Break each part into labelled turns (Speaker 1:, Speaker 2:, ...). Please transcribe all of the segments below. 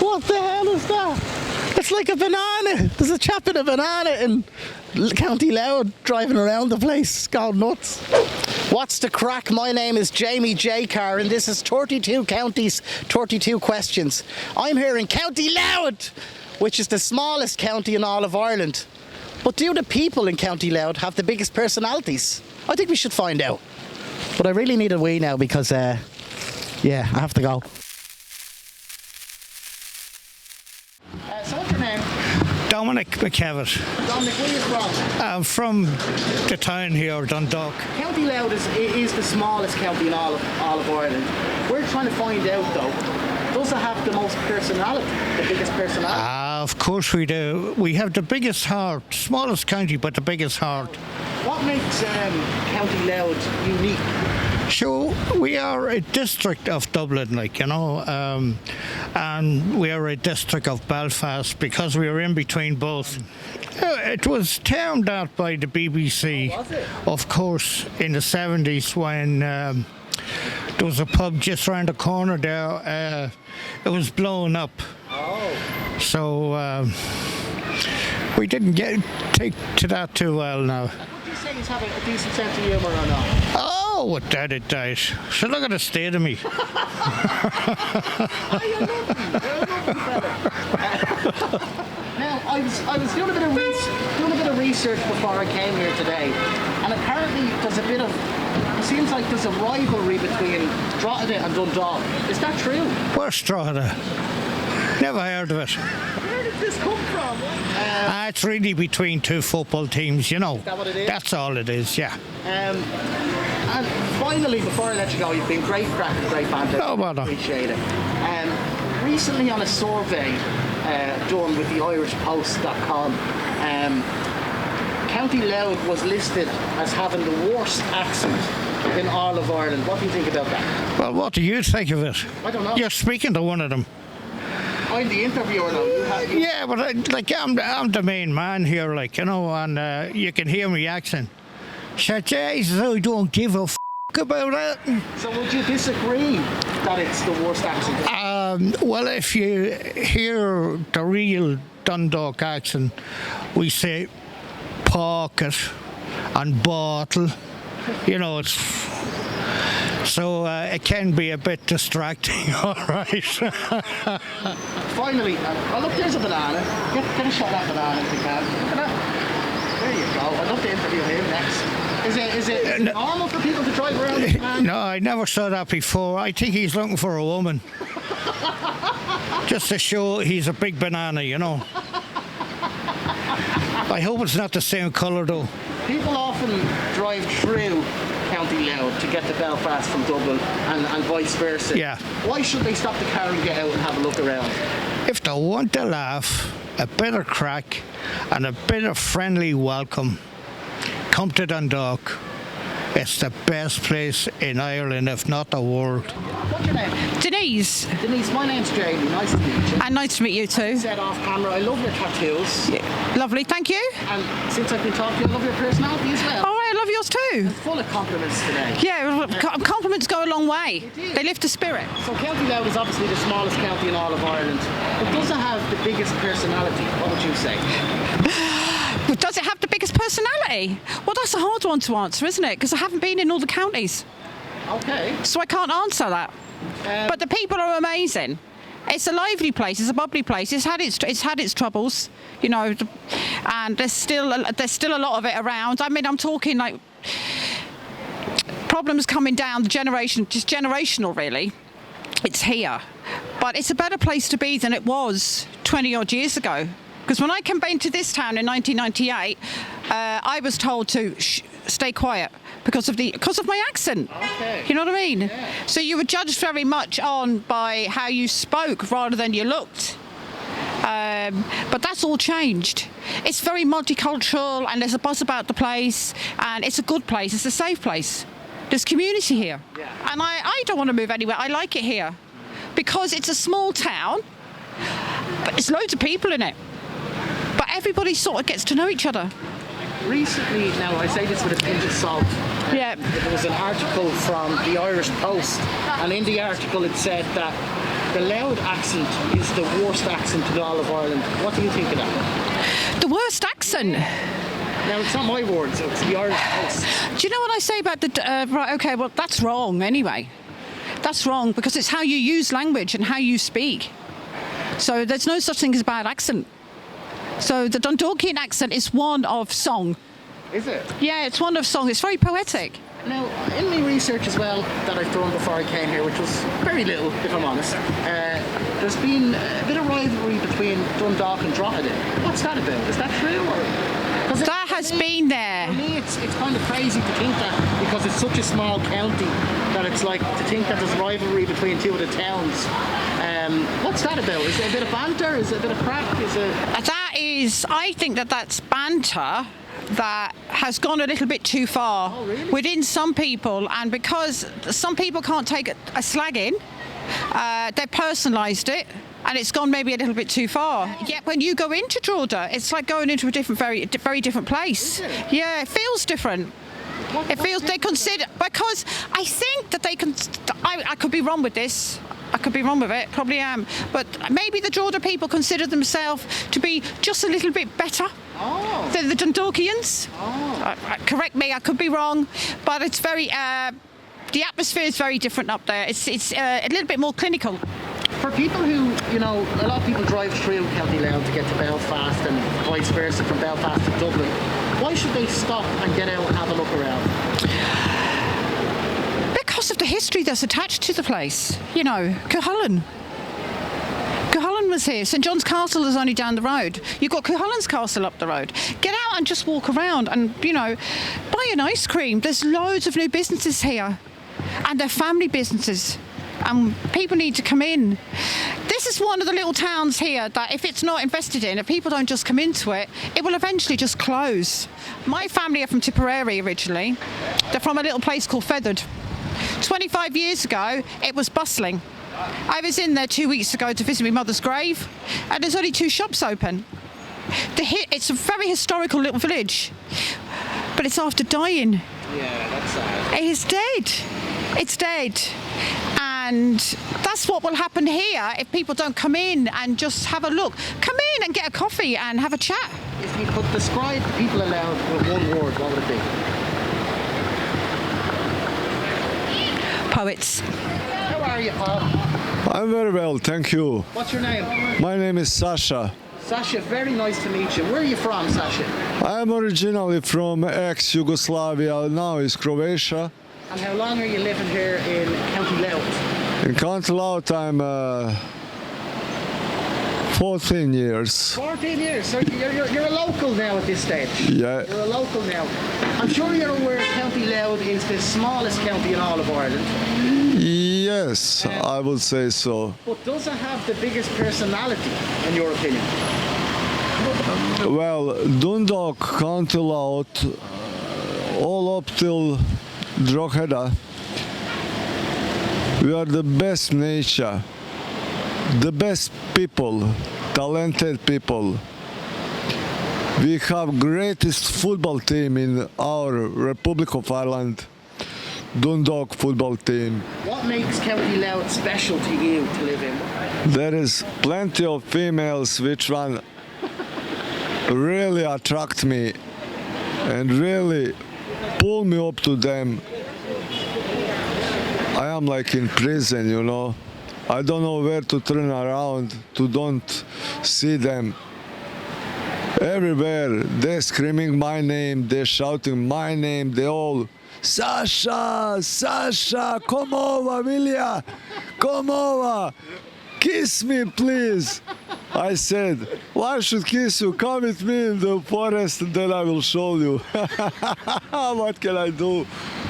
Speaker 1: What the hell is that? It's like a banana. There's a chap in a banana in County Louth driving around the place, going nuts. What's the crack? My name is Jamie J. Carr and this is 32 counties, 32 questions. I'm here in County Louth, which is the smallest county in all of Ireland. But do the people in County Louth have the biggest personalities? I think we should find out. But I really need a wee now because, yeah, I have to go. So what's your name?
Speaker 2: Dominic McKevitt.
Speaker 1: Dominic, where are you from?
Speaker 2: I'm from the town here, Dundalk.
Speaker 1: County Louth is the smallest county in all of Ireland. We're trying to find out though, does it have the most personality, the biggest personality?
Speaker 2: Of course we do. We have the biggest heart, smallest county but the biggest heart.
Speaker 1: What makes County Louth unique?
Speaker 2: So we are a district of Dublin, and we are a district of Belfast because we are in between both. It was termed out by the BBC, of course, in the 70s when there was a pub just around the corner there. It was blown up. So we didn't take to that too well now.
Speaker 1: Would you say he's having a decent sense of humour or not?
Speaker 2: Oh, without a doubt. So look at the state of me.
Speaker 1: You're lovely fella. Now, I was doing a bit of research before I came here today, and apparently it seems like there's a rivalry between Drogheda and Dundalk. Is that true?
Speaker 2: Where's Drogheda? Never heard of it.
Speaker 1: Where did this come from?
Speaker 2: It's really between two football teams,
Speaker 1: Is that what it is?
Speaker 2: That's all it is, yeah.
Speaker 1: And finally, before I let you go, you've been great crack and great banter.
Speaker 2: No bother.
Speaker 1: Appreciate it. Recently on a survey done with the irishpost.com, County Louth was listed as having the worst accent in all of Ireland. What do you think about that?
Speaker 2: Well, what do you think of it?
Speaker 1: I don't know.
Speaker 2: You're speaking to one of them.
Speaker 1: I'm the interviewer now.
Speaker 2: Yeah, but I'm the main man here, and you can hear me accent. So, Jesus, I don't give a about that.
Speaker 1: So would you disagree that it's the worst accent?
Speaker 2: Well, if you hear the real Dundalk accent, we say pocket and bottle. It's... So it can be a bit distracting, all right.
Speaker 1: Finally, look, there's a banana. Get a shot at that banana if you can. Look at that. There you go. I'd love to interview him next. Is it normal for people to drive around with a banana?
Speaker 2: No, I never saw that before. I think he's looking for a woman. Just to show he's a big banana, I hope it's not the same colour, though.
Speaker 1: People often drive through County Louth to get to Belfast from Dublin and vice versa.
Speaker 2: Yeah.
Speaker 1: Why should they stop the car and get out and have a look around?
Speaker 2: If they want to laugh, a bit of crack and a bit of friendly welcome, come to Dundalk. It's the best place in Ireland, if not the world.
Speaker 1: What's your name?
Speaker 3: Denise.
Speaker 1: Denise, my name's Jamie. Nice to meet you.
Speaker 3: And nice to meet you too.
Speaker 1: Said off camera, I love your tattoos.
Speaker 3: Yeah. Lovely, thank you.
Speaker 1: And since I've been talking to you, I love your personality as well.
Speaker 3: All right, I love yours too.
Speaker 1: Full of compliments today.
Speaker 3: Yeah, compliments go a long way. They lift the spirit.
Speaker 1: So County Louth is obviously the smallest county in all of Ireland. But does it have the biggest personality? What would you say?
Speaker 3: But does it have the biggest personality? Well, that's a hard one to answer, isn't it? Because I haven't been in all the counties.
Speaker 1: Okay.
Speaker 3: So I can't answer that. But the people are amazing. It's a lively place. It's a bubbly place. It's had its troubles, and there's still a lot of it around. I mean, I'm talking like problems coming down the generation, just generational, really. It's here, but it's a better place to be than it was 20 odd years ago. Because when I came into this town in 1998, I was told to stay quiet because of my accent.
Speaker 1: Okay.
Speaker 3: You know what I mean?
Speaker 1: Yeah.
Speaker 3: So you were judged very much by how you spoke rather than you looked. But that's all changed. It's very multicultural and there's a buzz about the place and it's a good place. It's a safe place. There's community here.
Speaker 1: Yeah.
Speaker 3: And I don't want to move anywhere. I like it here because it's a small town, but there's loads of people in it. But everybody sort of gets to know each other.
Speaker 1: Recently, now I say this with a pinch of salt,
Speaker 3: Yeah.
Speaker 1: There was an article from the Irish Post, and in the article it said that the Louth accent is the worst accent in all of Ireland. What do you think of that?
Speaker 3: The worst accent.
Speaker 1: Now, it's not my words, it's the Irish Post.
Speaker 3: Do you know what I say about the... right, okay, well, that's wrong anyway. That's wrong because it's how you use language and how you speak. So there's no such thing as a bad accent. So the Dundalkian accent is one of song.
Speaker 1: Is it?
Speaker 3: Yeah, it's one of song. It's very poetic.
Speaker 1: Now, in my research as well that I've done before I came here, which was very little, if I'm honest, there's been a bit of rivalry between Dundalk and Drogheda. What's that about? Is that true? Or?
Speaker 3: That has been there.
Speaker 1: For me, it's kind of crazy to think that because it's such a small county that it's like to think that there's rivalry between two of the towns. What's that about? Is it a bit of banter? Is it a bit of crack?
Speaker 3: I think that's banter that has gone a little bit too far within some people, and because some people can't take a slagging, they've personalised it. And it's gone maybe a little bit too far. Yet when you go into Drogheda, it's like going into a very different place. Yeah, it feels different. It feels they consider, because I think that they can. I could be wrong with this. I could be wrong with it. Probably am. But maybe the Drogheda people consider themselves to be just a little bit better than the Dundalkians. Correct me. I could be wrong, but it's very. The atmosphere is very different up there. It's a little bit more clinical.
Speaker 1: For people who, you know, a lot of people drive through County Louth to get to Belfast and vice versa from Belfast to Dublin. Why should they stop and get out and have a look around?
Speaker 3: Because of the history that's attached to the place. You know, Cuchulainn was here. St John's Castle is only down the road. You've got Cuchulainn's Castle up the road. Get out and just walk around and, you know, buy an ice cream. There's loads of new businesses here. And they're family businesses. And people need to come in. This is one of the little towns here that if it's not invested in, if people don't just come into it, it will eventually just close. My family are from Tipperary originally. They're from a little place called Feathered. 25 years ago, it was bustling. I was in there 2 weeks ago to visit my mother's grave, and there's only 2 shops open. It's a very historical little village, but it's after dying.
Speaker 1: Yeah, that's sad.
Speaker 3: It is dead. It's dead. And that's what will happen here if people don't come in and just have a look. Come in and get a coffee and have a chat.
Speaker 1: If you could describe people allowed with one word, what would it be?
Speaker 3: Poets.
Speaker 1: How are you, Paul?
Speaker 4: I'm very well, thank you.
Speaker 1: What's your name?
Speaker 4: My name is Sasha.
Speaker 1: Sasha, very nice to meet you. Where are you from, Sasha?
Speaker 4: I am originally from ex-Yugoslavia, now is Croatia.
Speaker 1: And how long are you living here in County Louth?
Speaker 4: In County Louth I'm 14 years.
Speaker 1: 14 years, so you're a local now at this stage.
Speaker 4: Yeah.
Speaker 1: You're a local now. I'm sure you're aware County Louth is the smallest county in all of Ireland.
Speaker 4: Yes, I would say so.
Speaker 1: But does it have the biggest personality, in your opinion?
Speaker 4: Well, Dundalk, County Louth, all up till Drogheda, we are the best nature, the best people, talented people. We have greatest football team in our Republic of Ireland, Dundalk football team.
Speaker 1: What makes County Louth special to you to live in?
Speaker 4: There is plenty of females which one really attract me and really pull me up to them. I am like in prison, you know. I don't know where to turn around to don't see them. Everywhere they're screaming my name, they're shouting my name, they all Sasha, Sasha, come over, will ya? Come over, kiss me please. I said, why should kiss you? Come with me in the forest and then I will show you. What can I do?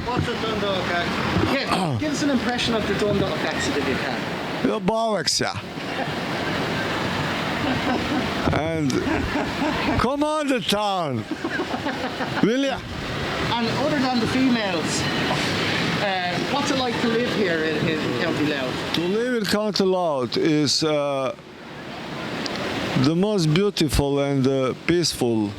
Speaker 1: What's the Dundalk accent? Yeah, give us an impression of the Dundalk accent if you can.
Speaker 4: Ja bavek se. And come on the town. Will ya?
Speaker 1: And other than the females, what's it like to live here in County Louth?
Speaker 4: To live in County Louth is the most beautiful and peaceful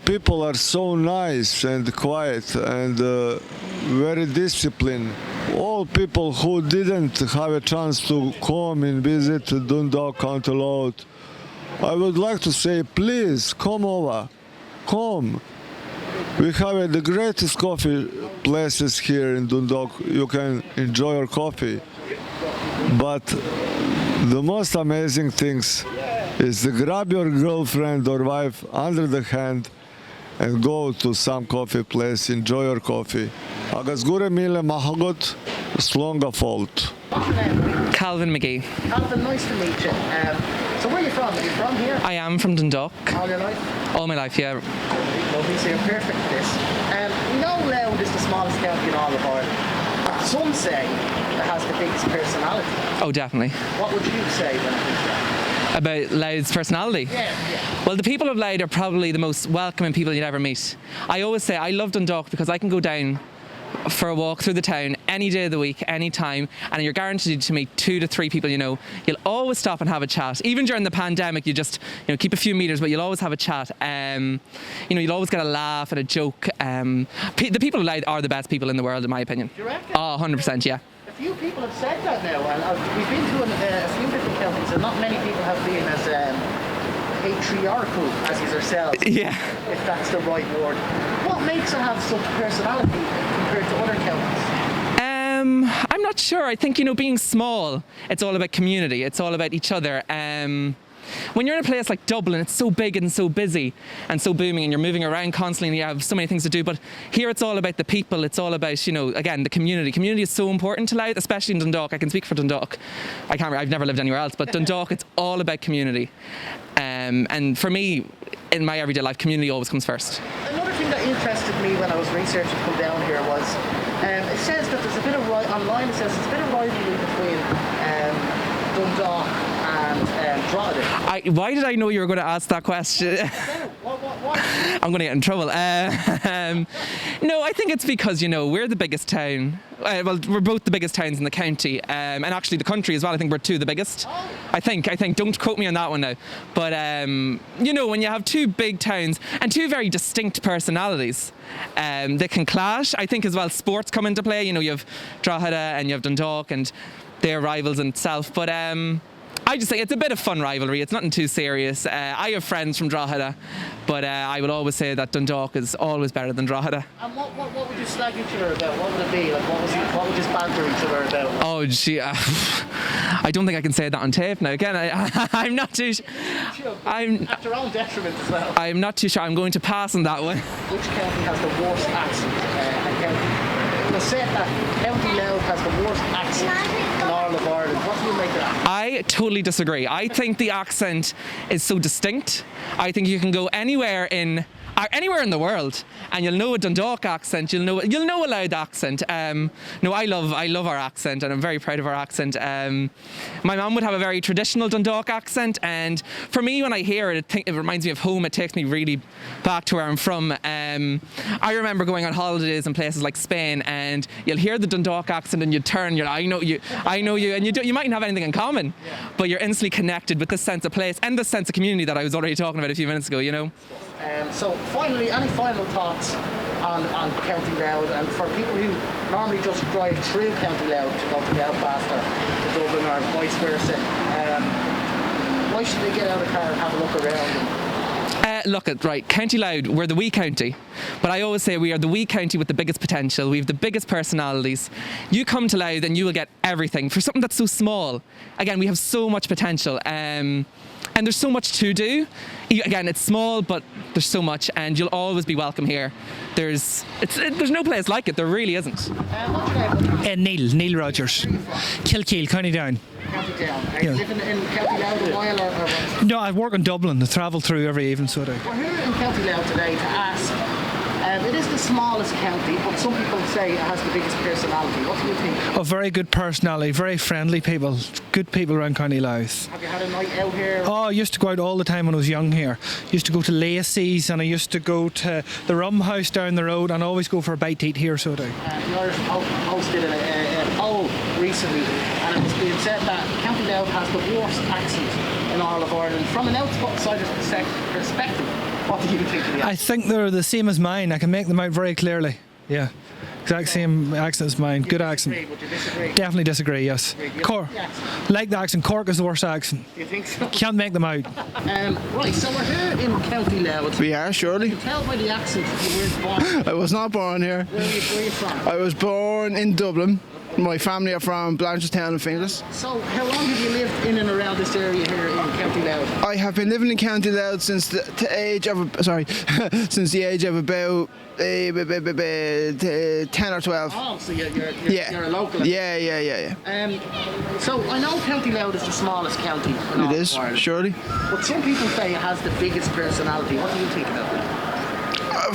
Speaker 4: people are so nice and quiet and very disciplined. All people who didn't have a chance to come and visit Dundalk, County Louth, I would like to say, please come over, come. We have the greatest coffee places here in Dundalk. You can enjoy your coffee. But the most amazing things is to grab your girlfriend or wife under the hand and go to some coffee place, enjoy your coffee. Agus gure mile mahagot, slonga fault.
Speaker 5: Calvin McGee.
Speaker 1: Calvin, nice to meet you. So where are you from? Are you from here?
Speaker 5: I am from Dundalk.
Speaker 1: All your life?
Speaker 5: All my life, yeah.
Speaker 1: Lovely, so you're perfect for this. We know Louth is the smallest county in all of Ireland. Some say it has the biggest personality.
Speaker 5: Oh, definitely.
Speaker 1: What would you say when it comes to that?
Speaker 5: About Louth's personality?
Speaker 1: Yeah.
Speaker 5: Well, the people of Louth are probably the most welcoming people you'd ever meet. I always say I love Dundalk because I can go down for a walk through the town any day of the week, any time, and you're guaranteed to meet 2 to 3 people you know. You'll always stop and have a chat. Even during the pandemic, you just keep a few meters, but you'll always have a chat. You'll always get a laugh and a joke. The people of Louth are the best people in the world, in my opinion.
Speaker 1: Do you reckon?
Speaker 5: Oh, 100%, yeah.
Speaker 1: A few people have said that now, and we've been to a few different counties, and not many people have been as patriarchal as yourselves.
Speaker 5: Yeah.
Speaker 1: If that's the right word. What makes it have such personality compared to other counties?
Speaker 5: I'm not sure. I think, being small, it's all about community. It's all about each other. When you're in a place like Dublin, it's so big and so busy and so booming, and you're moving around constantly and you have so many things to do. But here it's all about the people. It's all about, again, the community. Community is so important to Louth, especially in Dundalk. I can speak for Dundalk. I've never lived anywhere else, but Dundalk, it's all about community. And for me, in my everyday life, community always comes first.
Speaker 1: Another thing that interested me when I was researching to come down here was, it says that there's a bit of online. It says there's a bit of rivalry between Dundalk and Drogheda.
Speaker 5: Why did I know you were going to ask that question?
Speaker 1: What?
Speaker 5: I'm going to get in trouble. No, I think it's because, we're the biggest town. Well, we're both the biggest towns in the county, and actually the country as well. I think we're 2 the biggest. I think. Don't quote me on that one now. But, when you have 2 big towns and 2 very distinct personalities, they can clash. I think as well sports come into play. You have Drogheda and you have Dundalk, and they're rivals in itself. But I just say it's a bit of fun rivalry. It's nothing too serious. I have friends from Drogheda, but I would always say that Dundalk is always better than Drogheda.
Speaker 1: And what would you slag each other about? What would it be? Like, what would you banter each other about?
Speaker 5: Oh, gee, I don't think I can say that on tape now. Again, I'm not too.
Speaker 1: At your own detriment as well.
Speaker 5: I'm not too sure. I'm going to pass on that one.
Speaker 1: Which county has the worst accent? It was said that County Louth has the worst accent in all of Ireland. What do you make of that?
Speaker 5: I totally disagree. I think the accent is so distinct. I think you can go anywhere in the world and you'll know a Dundalk accent, you'll know a Louth accent. No, I love our accent, and I'm very proud of our accent. My mum would have a very traditional Dundalk accent, and for me, when I hear it, it reminds me of home. It takes me really back to where I'm from. I remember going on holidays in places like Spain, and you'll hear the Dundalk accent and you turn, I know you, and you mightn't have anything in common, but you're instantly connected with this sense of place and this sense of community that I was already talking about a few minutes ago,
Speaker 1: So finally, any final thoughts on County Louth, and for people who normally just drive through County Louth to go to Belfast or to Dublin or vice versa, why should they get out of the car and have a look around?
Speaker 5: Right, County Louth, we're the wee county, but I always say we are the wee county with the biggest potential. We have the biggest personalities. You come to Louth and you will get everything for something that's so small. Again, we have so much potential. And there's so much to do. Again, it's small, but there's so much, and you'll always be welcome here. There's no place like it. There really isn't.
Speaker 1: What's your name?
Speaker 6: Neil Rogers. Kilkeel, County Down.
Speaker 1: County Down. Are you living in County Louth a while or what?
Speaker 6: No, I work in Dublin. I travel through every evening, so I do.
Speaker 1: We're here in County Louth today to ask. It is the smallest county, but some people say it has the biggest personality. What do you think?
Speaker 6: Oh, very good personality, very friendly people, good people around County Louth.
Speaker 1: Have you had a night out here?
Speaker 6: Oh, I used to go out all the time when I was young here. Used to go to Lacey's, and I used to go to the Rum House down the road, and I always go for a bite to eat here, so I do.
Speaker 1: The Irish hosted a poll recently, and it was being said that County Louth has the worst accent in all of Ireland. From an outsider's perspective, What do you think of the accent?
Speaker 6: I think they're the same as mine. I can make them out very clearly. Yeah. Exact same accent as mine. Good accent.
Speaker 1: Would you disagree?
Speaker 6: Definitely disagree, yes. Cork. Like the accent. Cork is the worst accent.
Speaker 1: Do you think so?
Speaker 6: Can't make them out.
Speaker 1: Right, so we're here in County Louth.
Speaker 7: We are, surely.
Speaker 1: You can tell by the accent you weren't born.
Speaker 7: I was not born here.
Speaker 1: Where are you from?
Speaker 7: I was born in Dublin. My family are from Blanchardstown and Finglas.
Speaker 1: So, how long have you lived in and around this area here in County Louth?
Speaker 7: I have been living in County Louth since the age of since the age of about 10 or 12.
Speaker 1: Oh, so you're a local.
Speaker 7: Yeah.
Speaker 1: So I know County Louth is the smallest county in all
Speaker 7: It is,
Speaker 1: of Ireland.
Speaker 7: surely.
Speaker 1: But some people say it has the biggest personality. What do you think about that?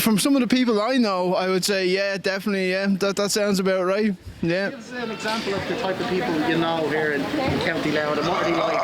Speaker 7: From some of the people I know, I would say, yeah, definitely, yeah. That sounds about right. Yeah.
Speaker 1: Give us an example of the type of people you know here in County Louth, and what are they like?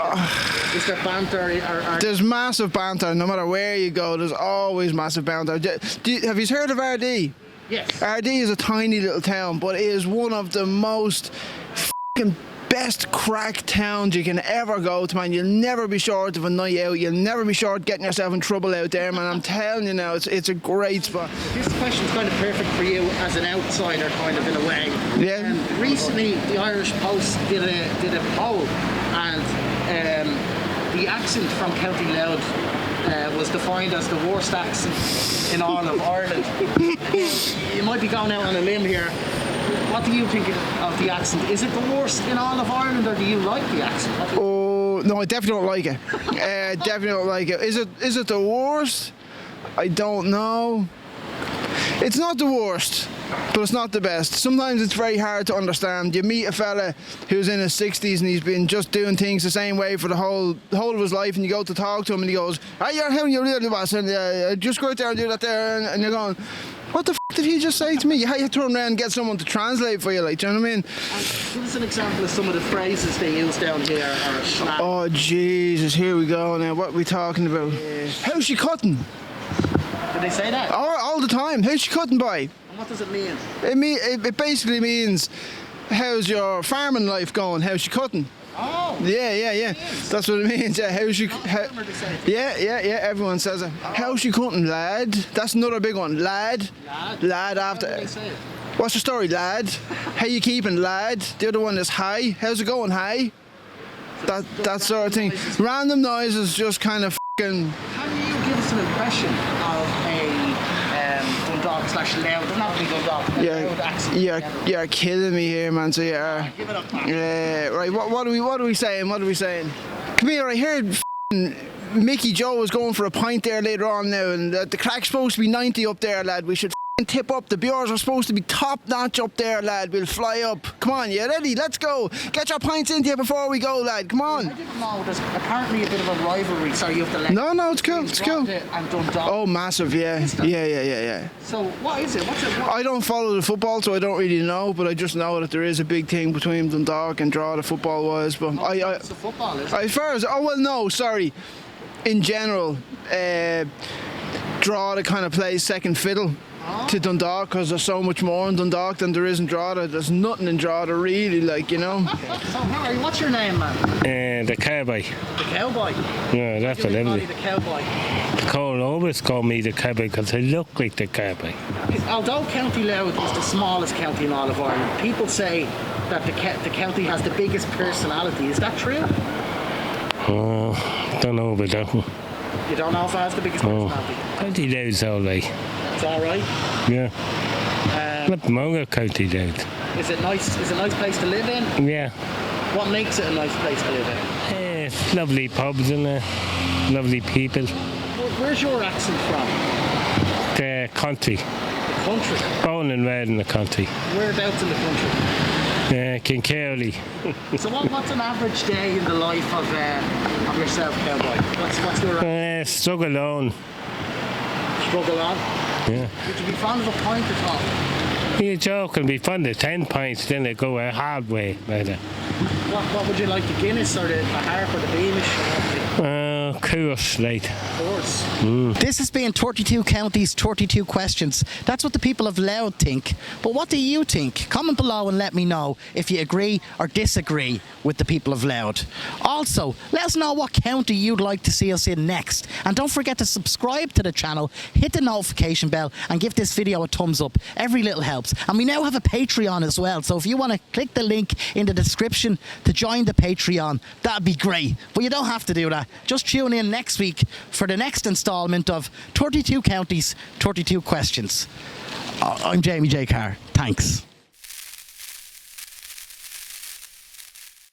Speaker 1: Is there banter?
Speaker 7: There's massive banter. No matter where you go, there's always massive banter. Have you heard of Ardee?
Speaker 1: Yes.
Speaker 7: Ardee is a tiny little town, but it is one of the most f***ing best crack towns you can ever go to, man. You'll never be short of a night out. You'll never be short getting yourself in trouble out there, man. I'm telling you now, it's a great spot.
Speaker 1: This question's kind of perfect for you as an outsider, kind of in a way.
Speaker 7: Yeah.
Speaker 1: Recently, the Irish Post did a poll, and the accent from County Louth was defined as the worst accent in all of Ireland. You might be going out on a limb here. What do you think of the accent? Is it the worst in all of Ireland, or do you like the accent?
Speaker 7: Oh, no, I definitely don't like it. Definitely don't like it. Is it the worst? I don't know. It's not the worst, but it's not the best. Sometimes it's very hard to understand. You meet a fella who's in his 60s and he's been just doing things the same way for the whole of his life, and you go to talk to him and he goes, "Hey, you're him, you're really boss," and just go out there and do that there, and you're going, what the f*** did he just say to me? You had to turn around and get someone to translate for you, like, do you know what I mean?
Speaker 1: Give us an example of some of the phrases they use down here, or slang.
Speaker 7: Oh, Jesus, here we go now. What are we talking about? How's she cutting?
Speaker 1: Did they say that?
Speaker 7: All the time. How's she cutting, boy?
Speaker 1: And what does it mean?
Speaker 7: It basically means, how's your farming life going? How's she cutting?
Speaker 1: Oh.
Speaker 7: Yeah. That's what it means. Yeah, how's she? Yeah. Everyone says it. How's she cutting, lad? That's another big one, lad. Lad after.
Speaker 1: How do they say it?
Speaker 7: What's the story, lad? How you keeping, lad? The other one is hi. How's it going, hi? That sort of thing. Random noises, just kind of f***ing.
Speaker 1: How do you give us an impression of a Dundalk/Louth? Not really Dundalk. Louth accent.
Speaker 7: You're killing me here, man. So you are.
Speaker 1: Give it up, man.
Speaker 7: Yeah, right. What are we saying? Come here. I heard f***ing Mickey Joe was going for a pint there later on now, and the crack's supposed to be 90 up there, lad. We should f***ing tip up. The beers are supposed to be top notch up there, lad. We'll fly up. Come on, you ready? Let's go. Get your pints into you before we go, lad. Come on.
Speaker 1: I didn't know there's apparently a bit of a rivalry. Sorry, you have to let.
Speaker 7: No, it's cool. It's cool.
Speaker 1: And Dundalk.
Speaker 7: Oh, massive, yeah. Yeah.
Speaker 1: So what is it? What's it?
Speaker 7: I don't follow the football, so I don't really know, but I just know that there is a big thing between Dundalk and Drogheda football-wise. But
Speaker 1: It's the football, is it?
Speaker 7: as far as sorry. In general, Drogheda kind of plays second fiddle to Dundalk because there's so much more in Dundalk than there is in Drogheda. There's nothing in Drogheda really, like, you know.
Speaker 1: So Harry, what's your name, man?
Speaker 8: The cowboy.
Speaker 1: The cowboy.
Speaker 8: Yeah, that's what
Speaker 1: Everybody
Speaker 8: everybody.
Speaker 1: the cowboy.
Speaker 8: Cole always call me the cowboy because I look like the cowboy.
Speaker 1: Although County Louth is the smallest county in all of Ireland, people say that the county has the biggest personality. Is that true?
Speaker 8: Oh, don't know about that one.
Speaker 1: You don't know if it has the biggest personality.
Speaker 8: County Louth's all right.
Speaker 1: It's all right.
Speaker 8: Yeah. Not Monga County Louth.
Speaker 1: Is it nice? Is it a nice place to live in?
Speaker 8: Yeah.
Speaker 1: What makes it a nice place to live in?
Speaker 8: It's lovely pubs and lovely people.
Speaker 1: Where's your accent from?
Speaker 8: The country.
Speaker 1: The country.
Speaker 8: Born and bred in the country.
Speaker 1: Whereabouts in the country?
Speaker 8: Kincairly.
Speaker 1: So what's an average day in the life of yourself, cowboy? What's your
Speaker 8: Struggle on.
Speaker 1: struggle on?
Speaker 8: Yeah.
Speaker 1: Would you be fond of a pint at all?
Speaker 8: You joke and be fun to 10 pints, then they go a hard way. Right?
Speaker 1: What would you like, the Guinness or the Harp or the Beamish?
Speaker 8: course, like.
Speaker 1: This has been 32 counties, 32 questions. That's what the people of Louth think. But what do you think? Comment below and let me know if you agree or disagree with the people of Louth. Also, let us know what county you'd like to see us in next. And don't forget to subscribe to the channel, hit the notification bell and give this video a thumbs up. Every little helps. And we now have a Patreon as well. So if you want to click the link in the description to join the Patreon, that'd be great. But you don't have to do that. Just tune in next week for the next instalment of 32 counties, 32 questions. I'm Jamie J. Carr. Thanks.